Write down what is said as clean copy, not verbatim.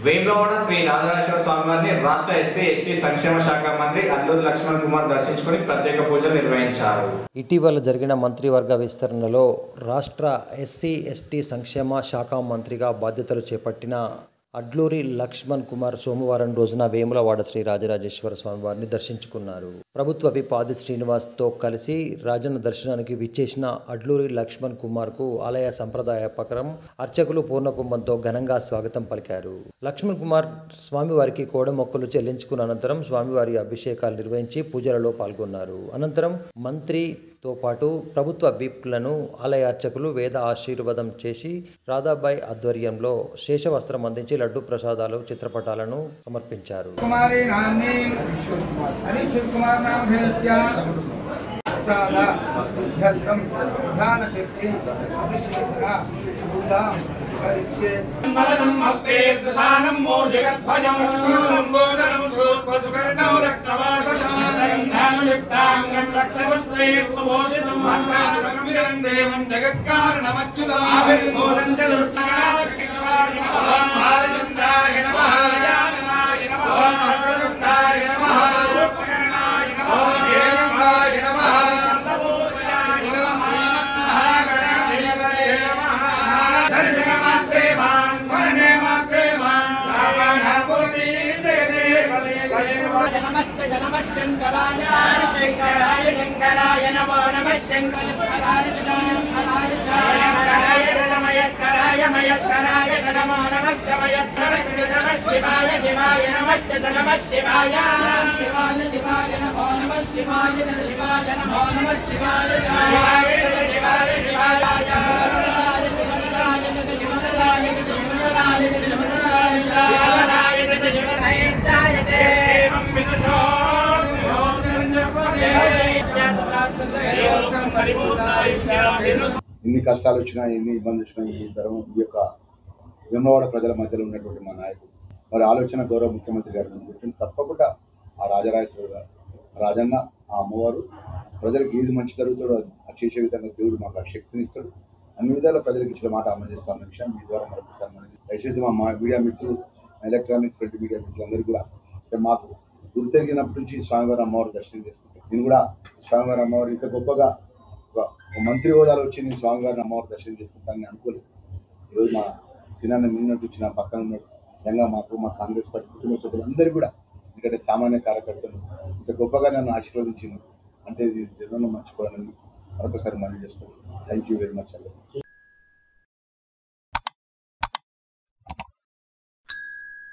వేములవాడ శ్రీ రాజరాజేశ్వర స్వామివారిని రాష్ట్ర SC ST సంక్షేమ శాఖ మంత్రి అల్లూరి లక్ష్మణ్ కుమార్ దర్శించుకుని ప్రత్యేక పూజలు నిర్వహించారు. ఇటీవల జరిగిన మంత్రివర్గ విస్తరణలో రాష్ట్ర ఎస్సీ ఎస్టీ సంక్షేమ శాఖ మంత్రిగా బాధ్యతలు చేపట్టిన అడ్లూరి లక్ష్మణ్ కుమార్ సోమవారం రోజున వేములవాడ శ్రీ రాజరాజేశ్వర స్వామివారిని దర్శించుకున్నారు. ప్రభుత్వ విప్ ఆది శ్రీనివాస్తో కలిసి రాజన్న దర్శనానికి విచ్చేసిన అడ్లూరి లక్ష్మణ్ కుమార్కు ఆలయ సంప్రదాయ ప్రకారం అర్చకులు పూర్ణకుంభంతో ఘనంగా స్వాగతం పలికారు. లక్ష్మణ్ కుమార్ స్వామివారికి కోడమొక్కలు చెల్లించుకున్న అనంతరం స్వామివారి అభిషేకాలు నిర్వహించి పూజలలో పాల్గొన్నారు. అనంతరం మంత్రితో పాటు ప్రభుత్వ విప్లను ఆలయ అర్చకులు వేద ఆశీర్వాదం చేసి రాధాబాయి ఆధ్వర్యంలో శేషవస్త్రం అందించి లడ్డు ప్రసాదాలు చిత్రపటాలను సమర్పించారు. శంకరాయ శంకరాయ నమో నమః శంకరాయ మయస్కరాయ మయస్కరాయ నమో నమః మయస్కరాయ నమః శివాయ శివాయ నమః నమః శివాయ శివాయ శివాయ నమో నమః శివాయ శివాయ నమో నమః శివాయ శివాయ శివాయ శివాయ ఎన్ని కష్టాలు వచ్చినా ఎన్ని ఇబ్బంది వచ్చినా ఈ యొక్క వేములవాడ ప్రజల మధ్యలో ఉన్నటువంటి మా నాయకుడు వారి ఆలోచన గౌరవ ముఖ్యమంత్రి గారు గుర్తించి తప్పకుండా ఆ రాజరాజేశ్వర గారు రాజన్న ఆ అమ్మవారు ప్రజలకు ఏది మంచి జరుగుతాడో అది చేసే విధంగా దేవుడు మాకు ఆ శక్తిని ఇస్తాడు. అన్ని విధాల ప్రజలకు ఇచ్చిన మాట అమలు చేస్తామన్న విషయం మీ ద్వారా మరొకసారి మనకి దయచేసి మా మీడియా మిత్రులు ఎలక్ట్రానిక్ ప్రింట్ మీడియా మిత్రులందరూ కూడా మాకు గుర్తెరిగినప్పటి నుంచి స్వామివారి అమ్మవారు దర్శనం చేసుకుంటాం. నేను కూడా స్వామివారి అమ్మవారు ఇంత గొప్పగా ఒక మంత్రి హోదాలో వచ్చి నేను స్వామివారిని అమ్మవారు దర్శనం చేసుకుంటానని అనుకోలేదు. ఈరోజు మా సినాన్ని నిన్నట్టు వచ్చిన పక్కన ఉన్నట్టు నిజంగా మాకు మా కాంగ్రెస్ పార్టీ కుటుంబ సభ్యులందరూ కూడా ఎందుకంటే సామాన్య కార్యకర్తలు ఇంత గొప్పగా నన్ను ఆశీర్వదించింది అంటే ఇది జనంలో మర్చిపోవాలని మరొకసారి మనం చేసుకోవాలి. Thank you very much.